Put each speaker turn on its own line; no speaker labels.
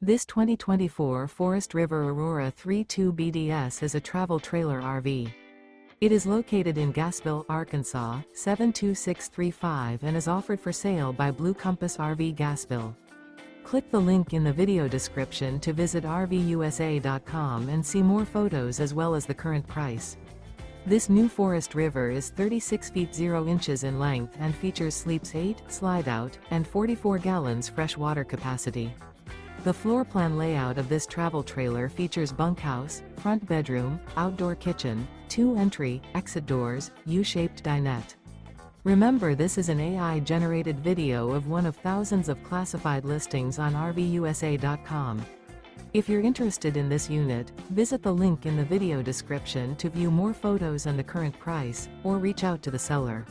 This 2024 Forest River Aurora 3.2 BDS is a travel trailer RV. It is located in Gassville, Arkansas, 72635 and is offered for sale by Blue Compass RV Gassville. Click the link in the video description to visit RVUSA.com and see more photos as well as the current price. This new Forest River is 36 feet 0 inches in length and features sleeps 8, slide-out, and 44 gallons fresh water capacity. The floor plan layout of this travel trailer features bunkhouse, front bedroom, outdoor kitchen, 2 entry, exit doors, U-shaped dinette. Remember, this is an AI-generated video of one of thousands of classified listings on RVUSA.com. If you're interested in this unit, visit the link in the video description to view more photos and the current price, or reach out to the seller.